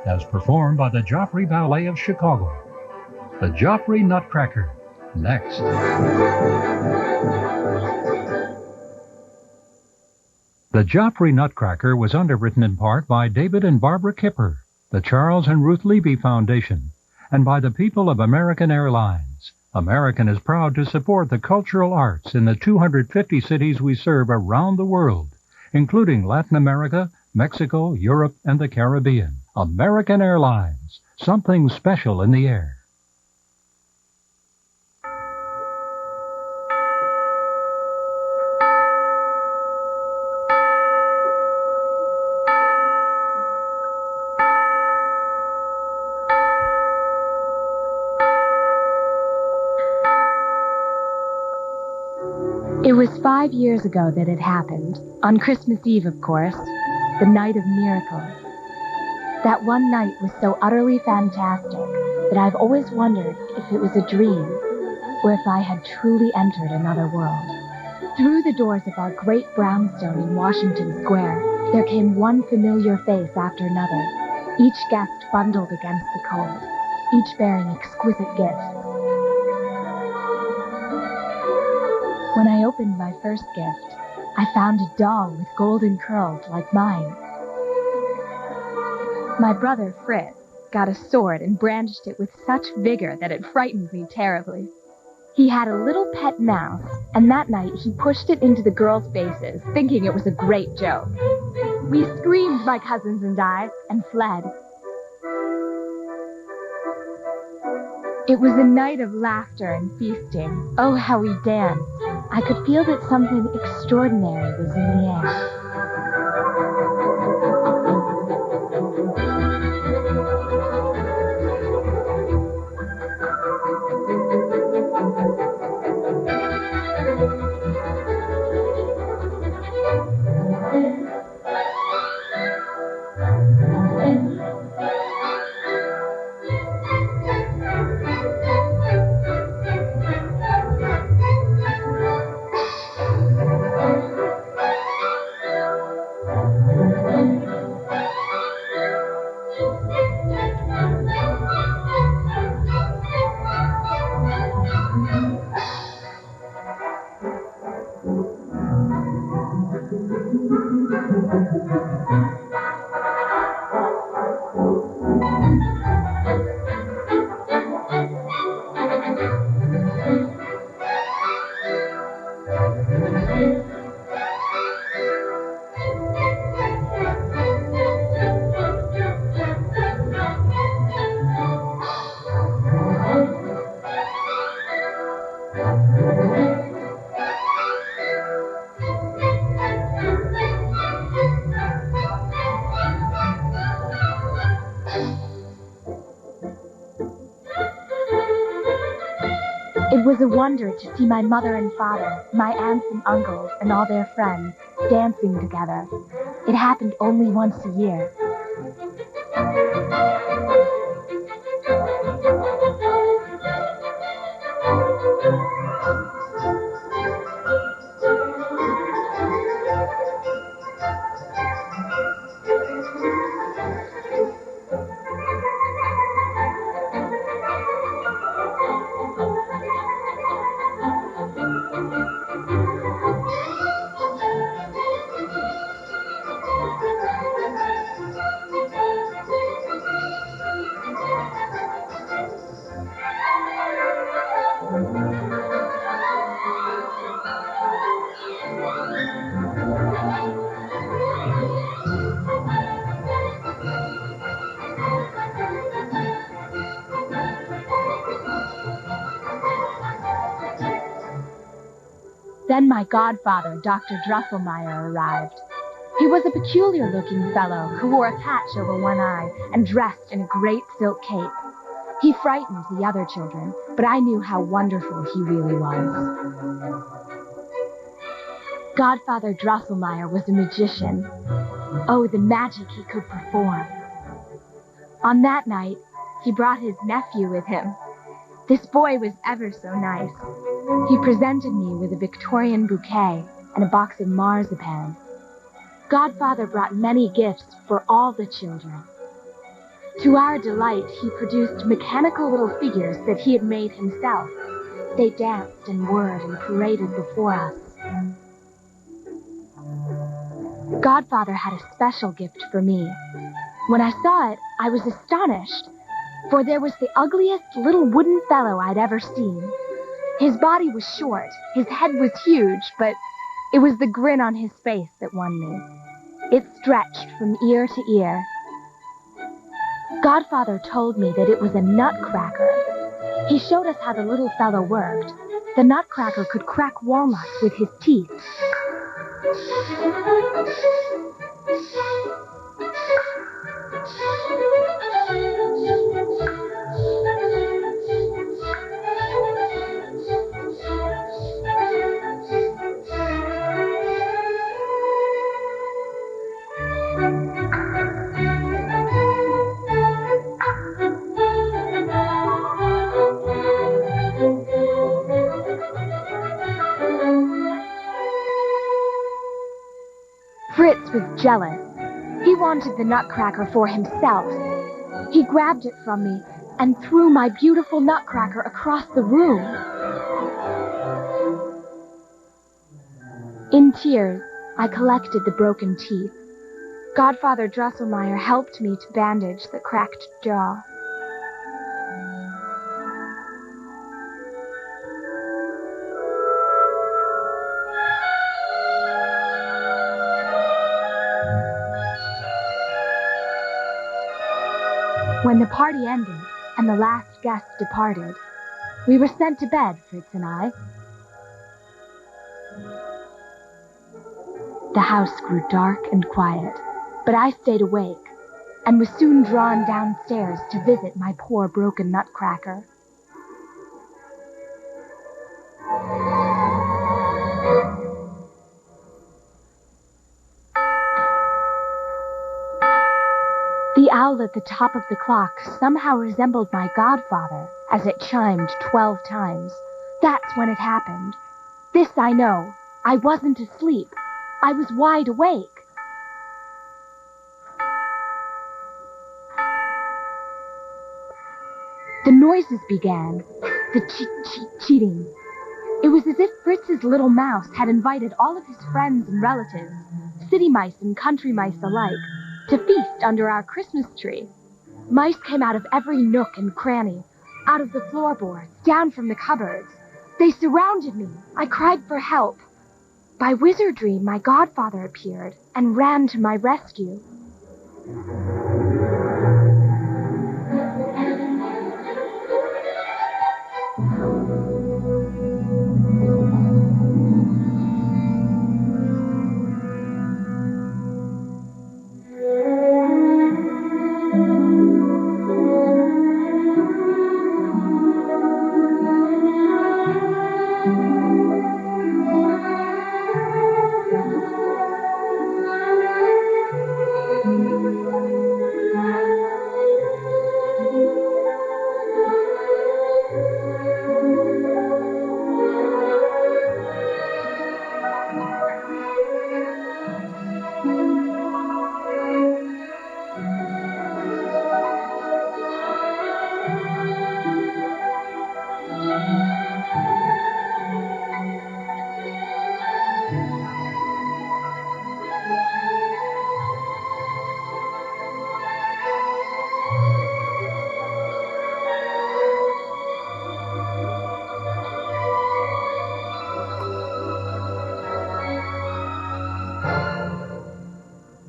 as performed by the Joffrey Ballet of Chicago. The Joffrey Nutcracker, next. The Joffrey Nutcracker was underwritten in part by David and Barbara Kipper, the Charles and Ruth Levy Foundation, and by the people of American Airlines. American is proud to support the cultural arts in the 250 cities we serve around the world, including Latin America, Mexico, Europe, and the Caribbean. American Airlines, something special in the air. It was 5 years ago that it happened, on Christmas Eve, of course, the night of miracles. That one night was so utterly fantastic that I've always wondered if it was a dream, or if I had truly entered another world. Through the doors of our great brownstone in Washington Square, there came one familiar face after another, each guest bundled against the cold, each bearing exquisite gifts. When I opened my first gift, I found a doll with golden curls like mine. My brother, Fritz, got a sword and brandished it with such vigor that it frightened me terribly. He had a little pet mouse, and that night he pushed it into the girls' faces, thinking it was a great joke. We screamed, my cousins and I, and fled. It was a night of laughter and feasting. Oh, how we danced. I could feel that something extraordinary was in the air. It was a wonder to see my mother and father, my aunts and uncles, and all their friends dancing together. It happened only once a year. Then my godfather, Dr. Drosselmeyer, arrived. He was a peculiar-looking fellow who wore a patch over one eye and dressed in a great silk cape. He frightened the other children, but I knew how wonderful he really was. Godfather Drosselmeyer was a magician. Oh, the magic he could perform. On that night, he brought his nephew with him. This boy was ever so nice. He presented me with a Victorian bouquet and a box of marzipan. Godfather brought many gifts for all the children. To our delight, he produced mechanical little figures that he had made himself. They danced and whirred and paraded before us. Godfather had a special gift for me. When I saw it, I was astonished, for there was the ugliest little wooden fellow I'd ever seen. His body was short, his head was huge, but it was the grin on his face that won me. It stretched from ear to ear. Godfather told me that it was a nutcracker. He showed us how the little fellow worked. The nutcracker could crack walnuts with his teeth. Fritz was jealous. He wanted the nutcracker for himself. He grabbed it from me and threw my beautiful nutcracker across the room. In tears, I collected the broken teeth. Godfather Drosselmeyer helped me to bandage the cracked jaw. When the party ended and the last guest departed, we were sent to bed, Fritz and I. The house grew dark and quiet, but I stayed awake and was soon drawn downstairs to visit my poor broken nutcracker. The owl at the top of the clock somehow resembled my godfather as it chimed 12 times. That's when it happened. This I know. I wasn't asleep. I was wide awake. The noises began. The cheating. It was as if Fritz's little mouse had invited all of his friends and relatives, city mice and country mice alike, to feast under our Christmas tree. Mice came out of every nook and cranny, out of the floorboards, down from the cupboards. They surrounded me. I cried for help. By wizardry, my godfather appeared and ran to my rescue.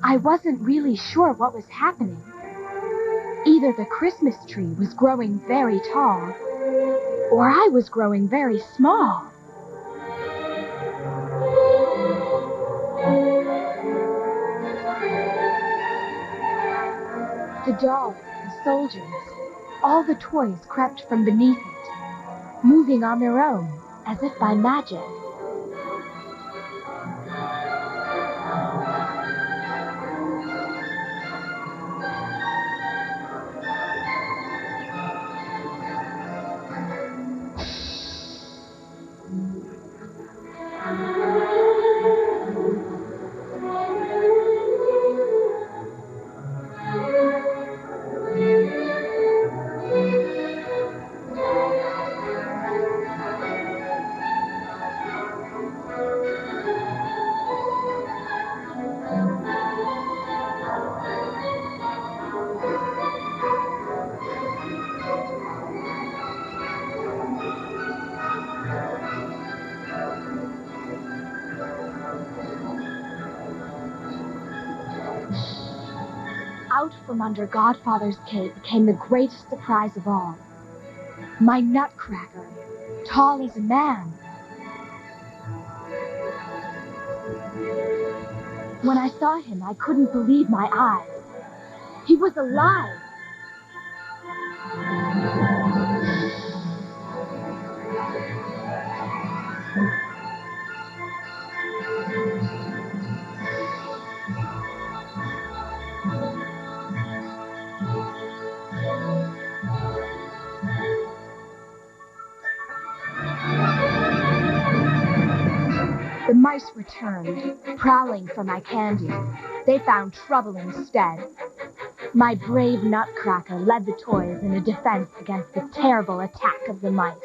I wasn't really sure what was happening. Either the Christmas tree was growing very tall, or I was growing very small. The dolls, the soldiers, all the toys crept from beneath it, moving on their own, as if by magic. out from under Godfather's cape came the greatest surprise of all. My Nutcracker, tall as a man. When I saw him, I couldn't believe my eyes. He was alive. The mice returned, prowling for my candy. They found trouble instead. My brave Nutcracker led the toys in a defense against the terrible attack of the mice.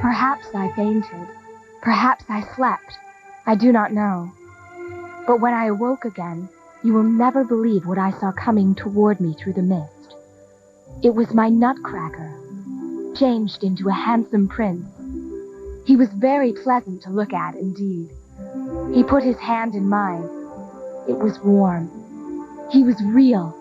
Perhaps I fainted. Perhaps I slept. I do not know. But when I awoke again, you will never believe what I saw coming toward me through the mist. It was my Nutcracker, changed into a handsome prince. He was very pleasant to look at indeed. He put his hand in mine. It was warm. He was real.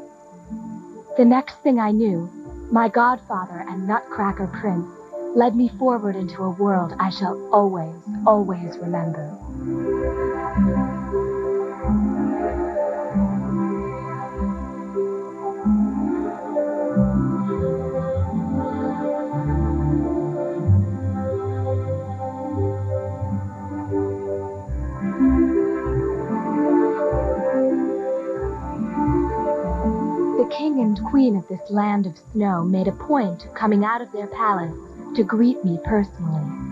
The next thing I knew, my godfather and Nutcracker prince led me forward into a world I shall always, always remember. The king and queen of this land of snow made a point of coming out of their palace to greet me personally.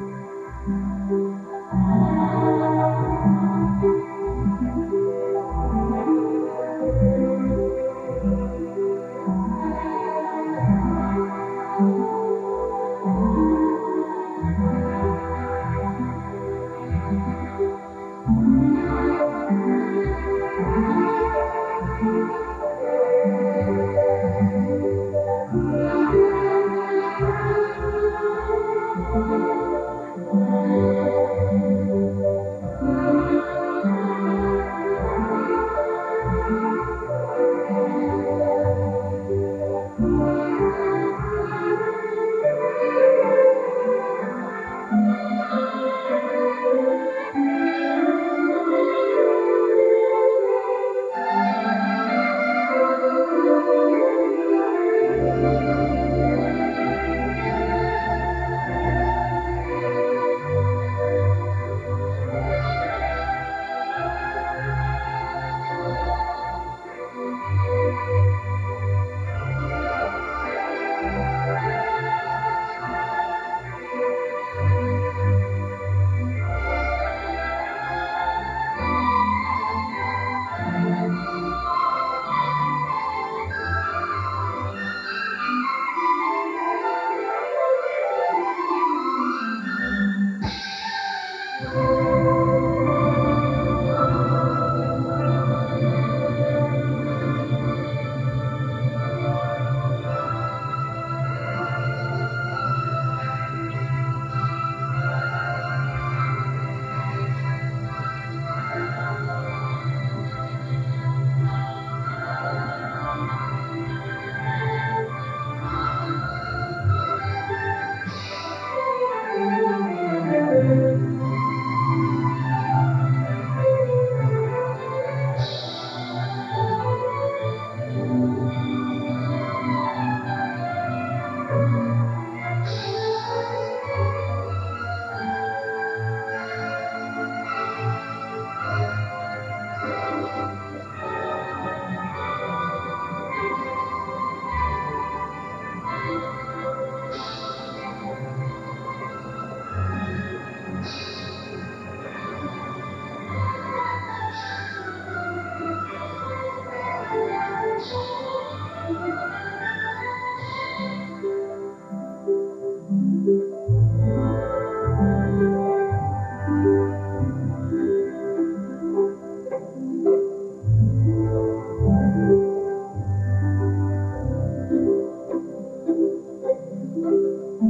The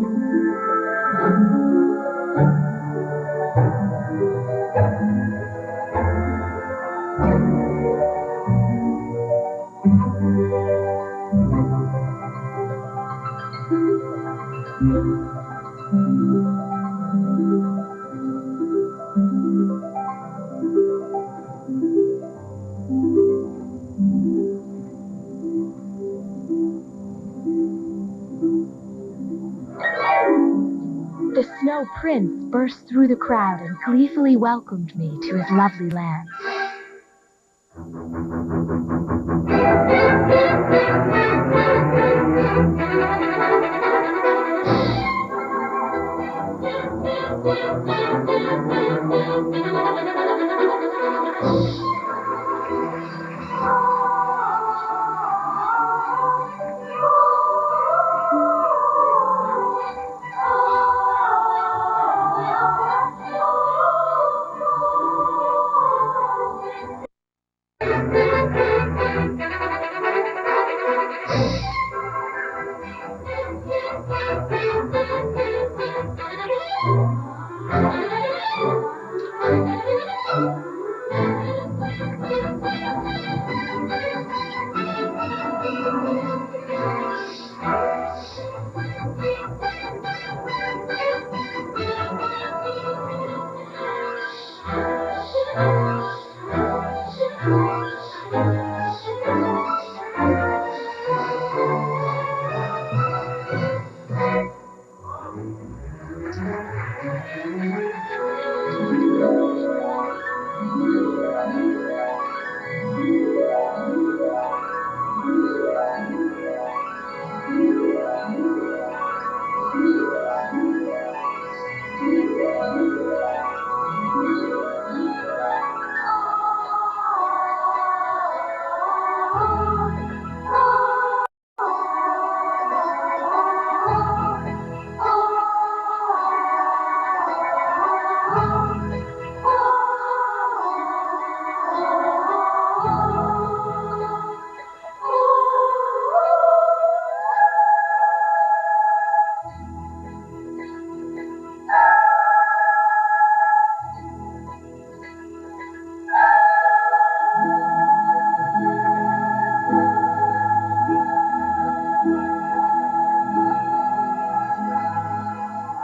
Snow Prince burst through the crowd and gleefully welcomed me to his lovely land.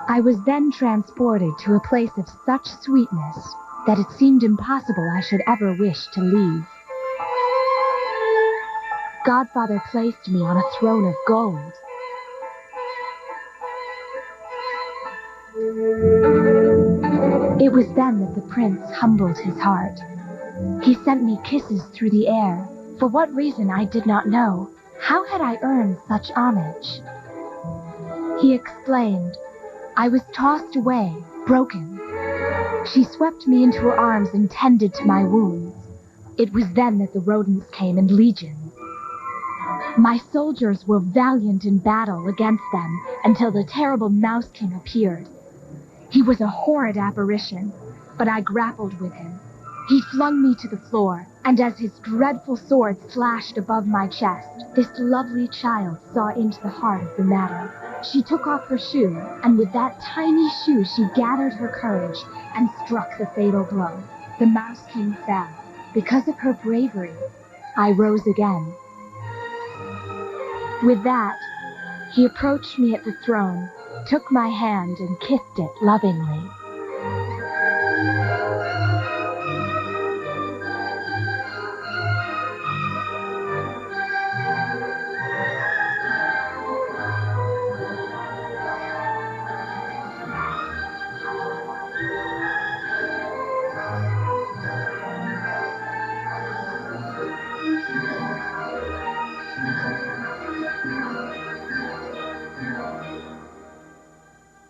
I was then transported to a place of such sweetness that it seemed impossible I should ever wish to leave. Godfather placed me on a throne of gold. It was then that the prince humbled his heart. He sent me kisses through the air. For what reason I did not know. How had I earned such homage? He explained, I was tossed away, broken. She swept me into her arms and tended to my wounds. It was then that the rodents came in legions. My soldiers were valiant in battle against them until the terrible Mouse King appeared. He was a horrid apparition, but I grappled with him. He flung me to the floor, and as his dreadful sword slashed above my chest, this lovely child saw into the heart of the matter. She took off her shoe, and with that tiny shoe she gathered her courage and struck the fatal blow. The Mouse King fell. Because of her bravery, I rose again. With that, he approached me at the throne, took my hand and kissed it lovingly.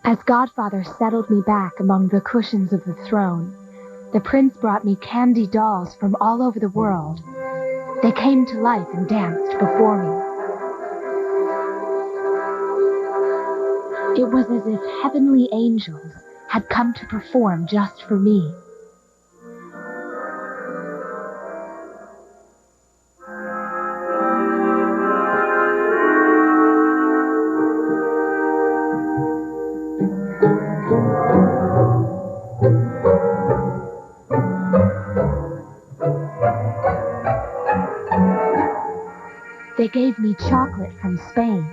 As Godfather settled me back among the cushions of the throne, the prince brought me candy dolls from all over the world. They came to life and danced before me. It was as if heavenly angels had come to perform just for me. They gave me chocolate from Spain.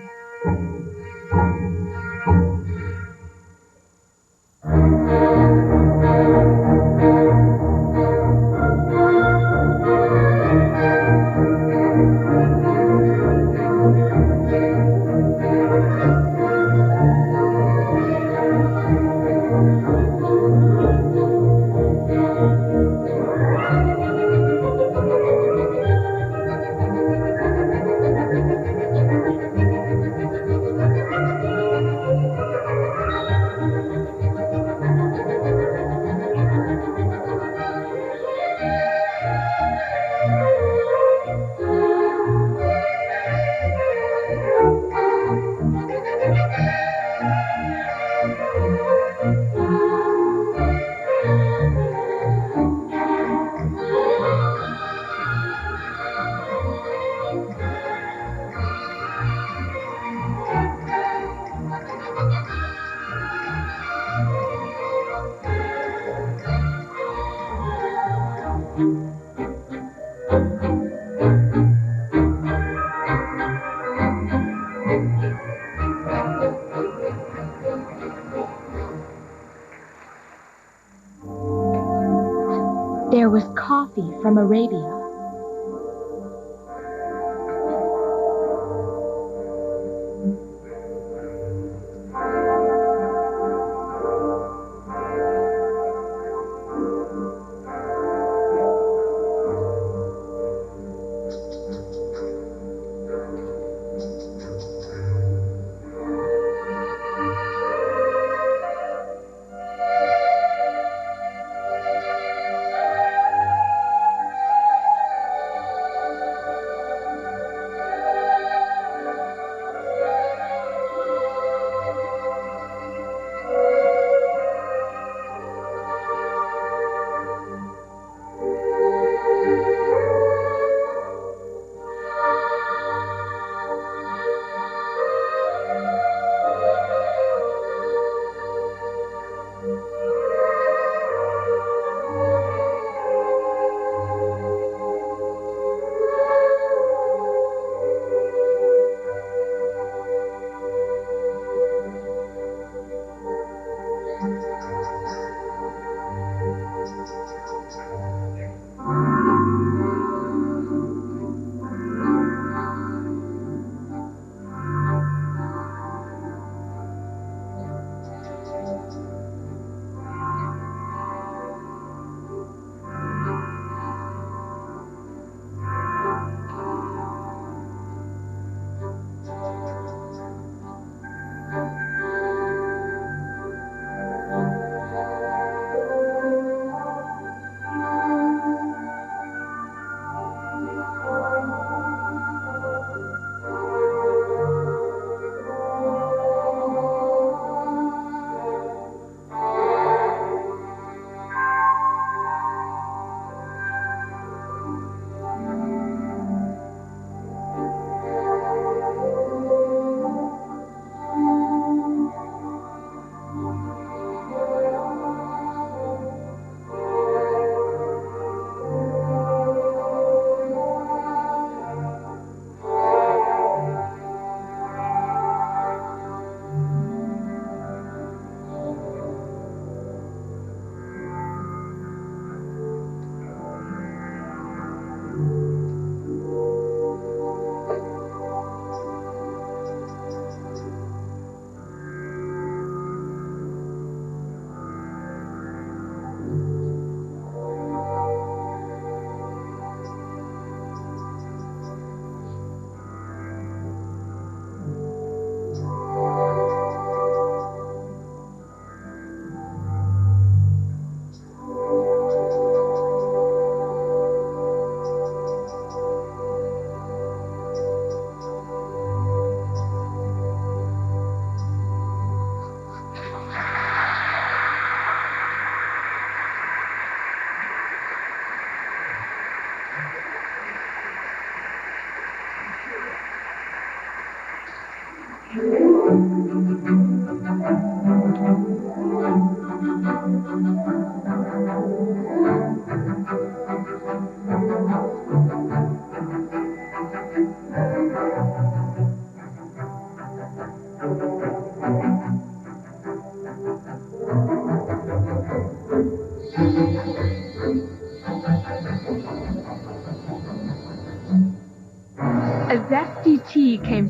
There was coffee from Arabia.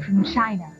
from China.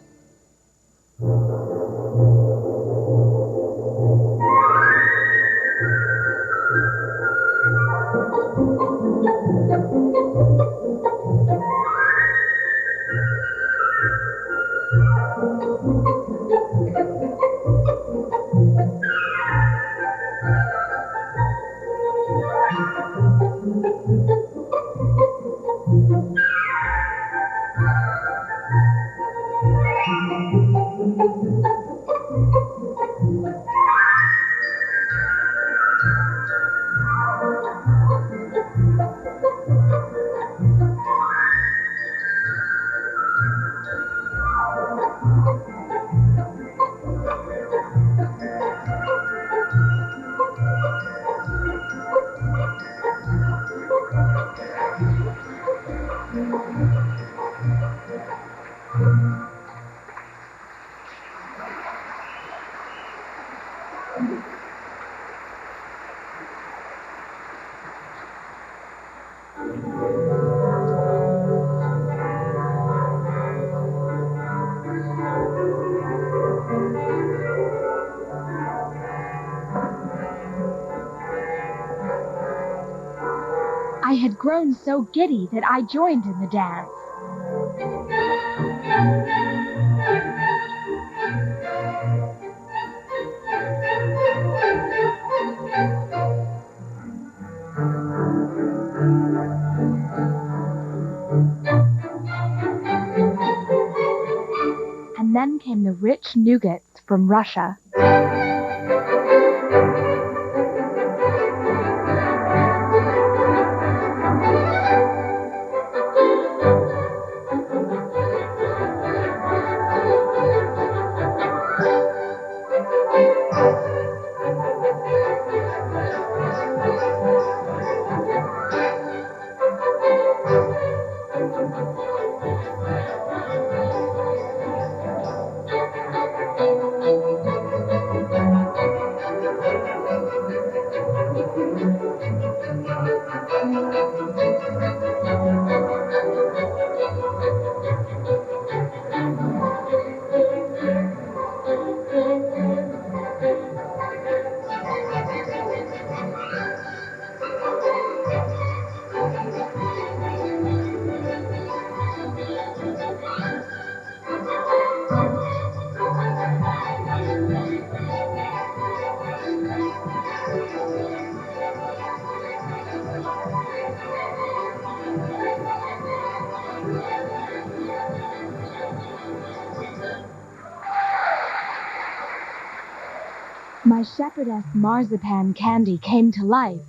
I had grown so giddy that I joined in the dance. And then came the rich nougats from Russia. My shepherdess marzipan candy came to life.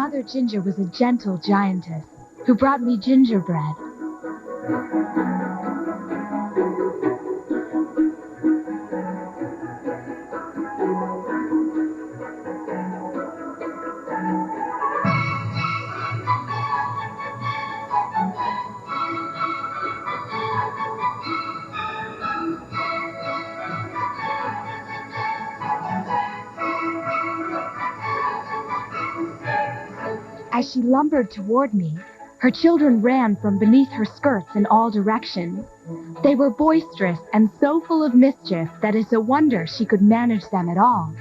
Mother Ginger was a gentle giantess who brought me gingerbread. As she lumbered toward me, her children ran from beneath her skirts in all directions. They were boisterous and so full of mischief that it's a wonder she could manage them at all.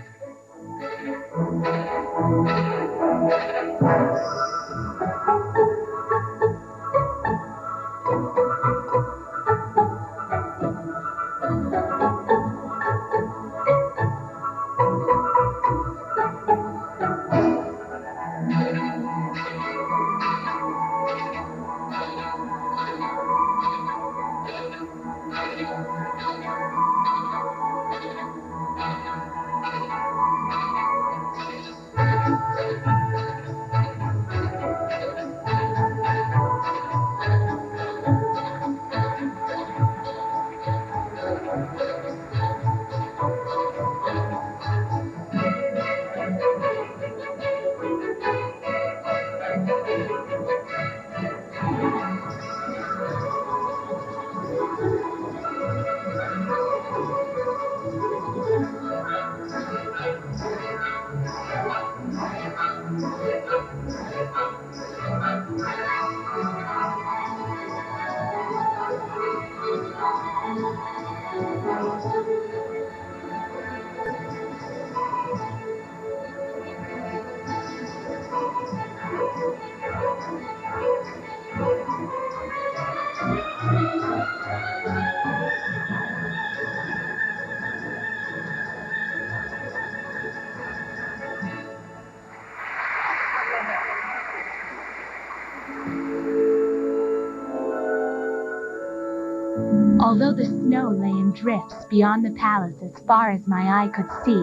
Although the snow lay in drifts beyond the palace as far as my eye could see,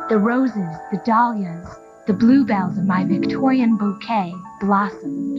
the roses, the dahlias, the bluebells of my Victorian bouquet blossomed.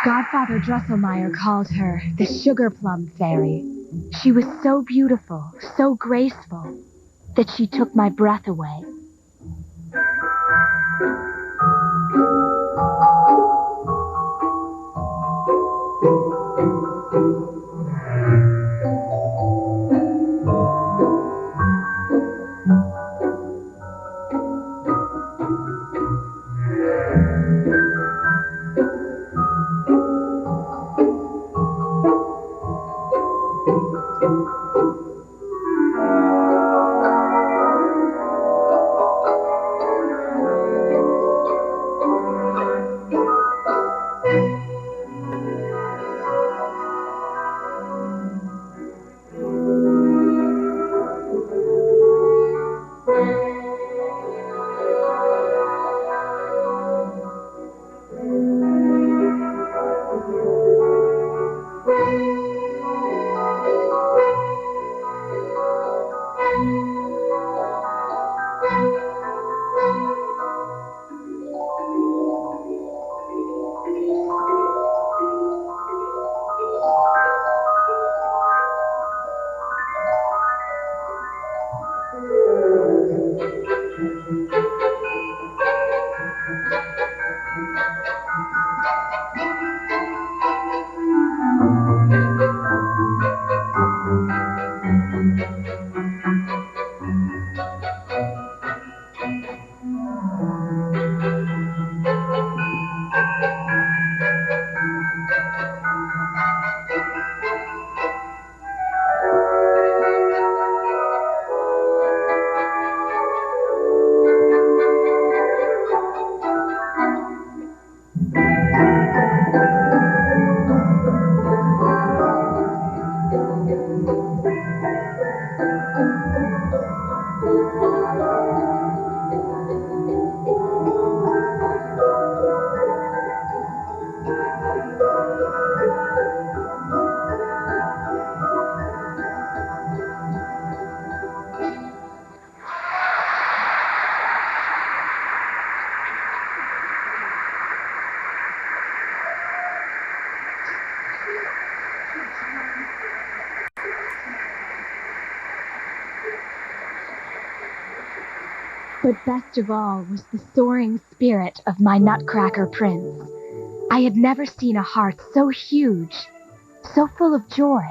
Godfather Drosselmeyer called her the Sugar Plum Fairy. She was so beautiful, so graceful, that she took my breath away. But best of all was the soaring spirit of my Nutcracker prince. I had never seen a heart so huge, so full of joy.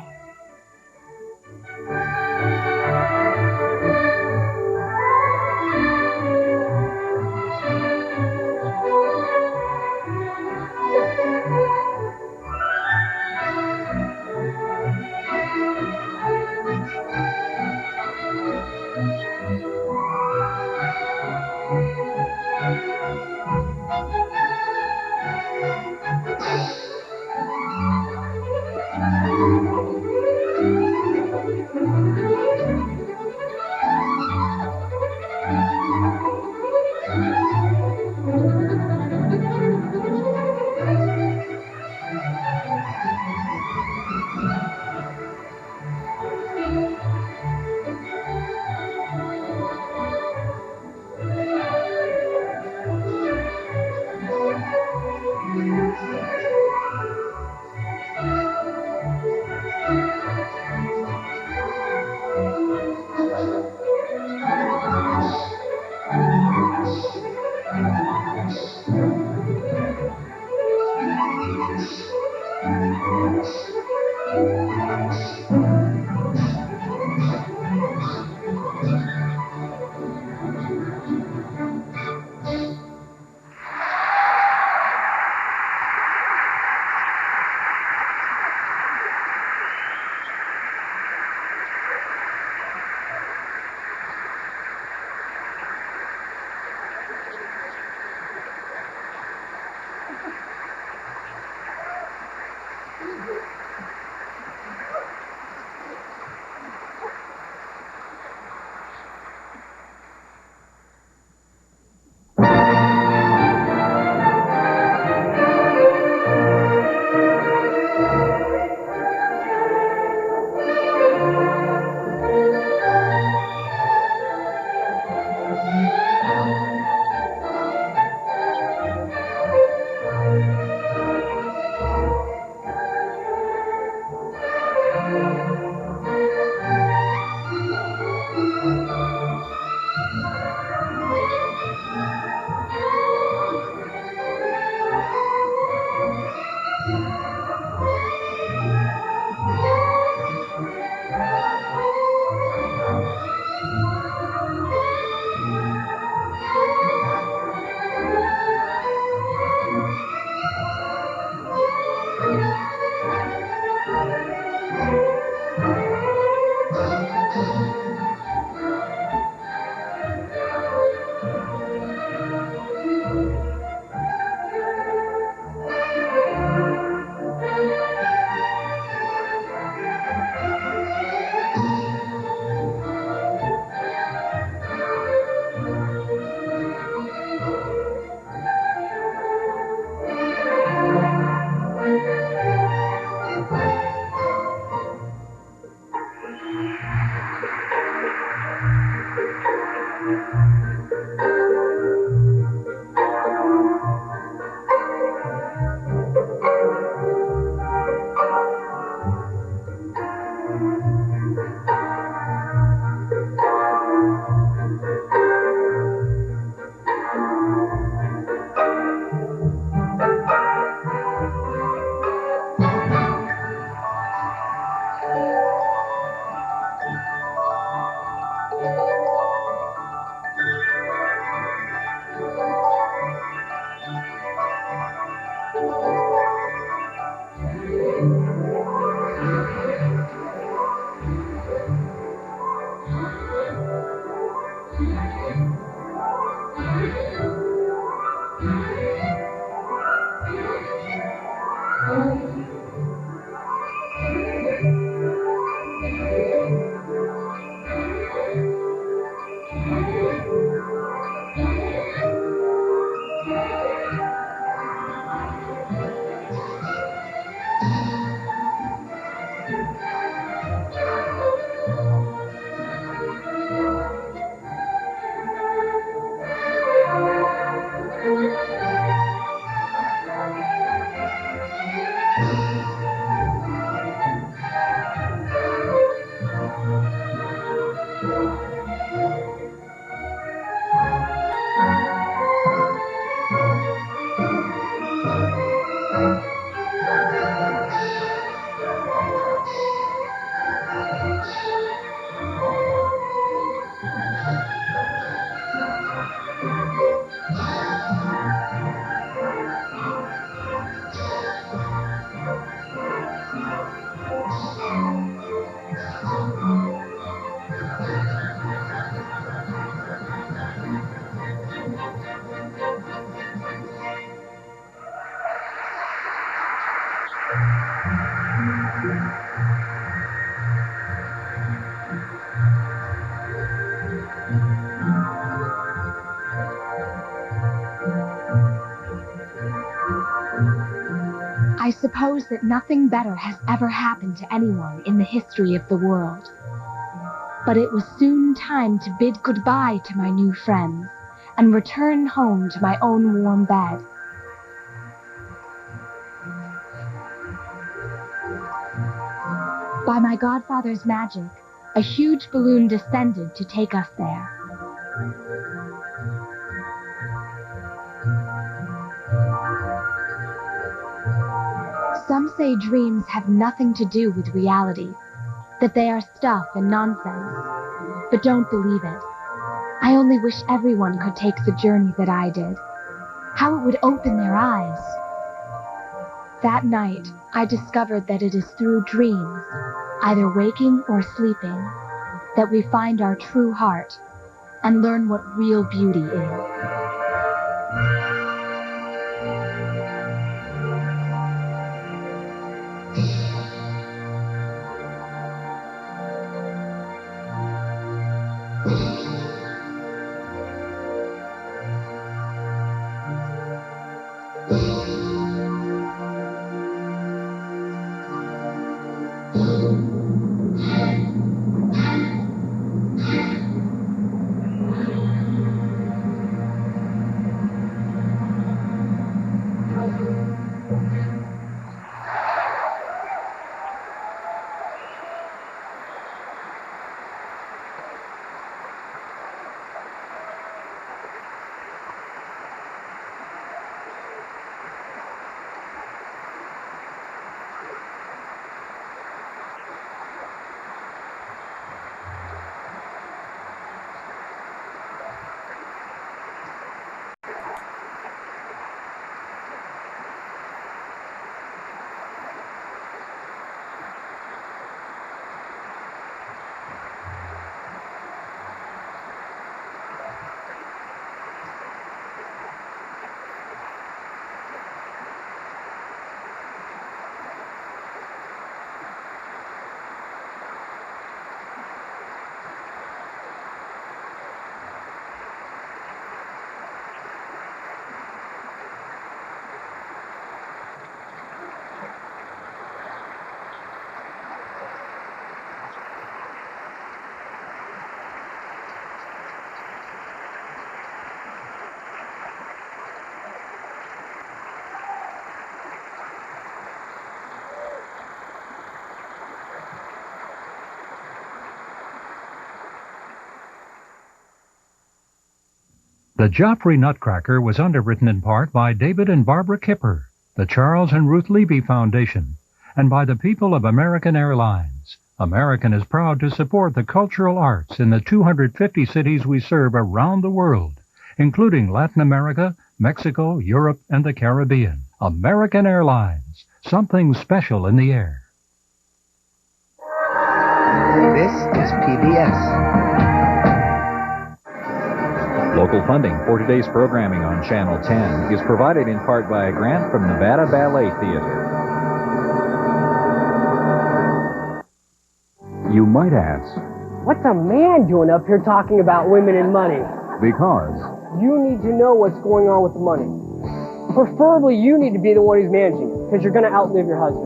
I suppose that nothing better has ever happened to anyone in the history of the world. But it was soon time to bid goodbye to my new friends and return home to my own warm bed. By my godfather's magic, a huge balloon descended to take us there. Some say dreams have nothing to do with reality, that they are stuff and nonsense, but don't believe it. I only wish everyone could take the journey that I did. How it would open their eyes. That night, I discovered that it is through dreams, either waking or sleeping, that we find our true heart and learn what real beauty is. The Joffrey Nutcracker was underwritten in part by David and Barbara Kipper, the Charles and Ruth Levy Foundation, and by the people of American Airlines. American is proud to support the cultural arts in the 250 cities we serve around the world, including Latin America, Mexico, Europe, and the Caribbean. American Airlines, something special in the air. This is PBS. Local funding for today's programming on Channel 10 is provided in part by a grant from Nevada Ballet Theater. You might ask, what's a man doing up here talking about women and money? because You need to know what's going on with the money. Preferably, you need to be the one who's managing it, because you're going to outlive your husband.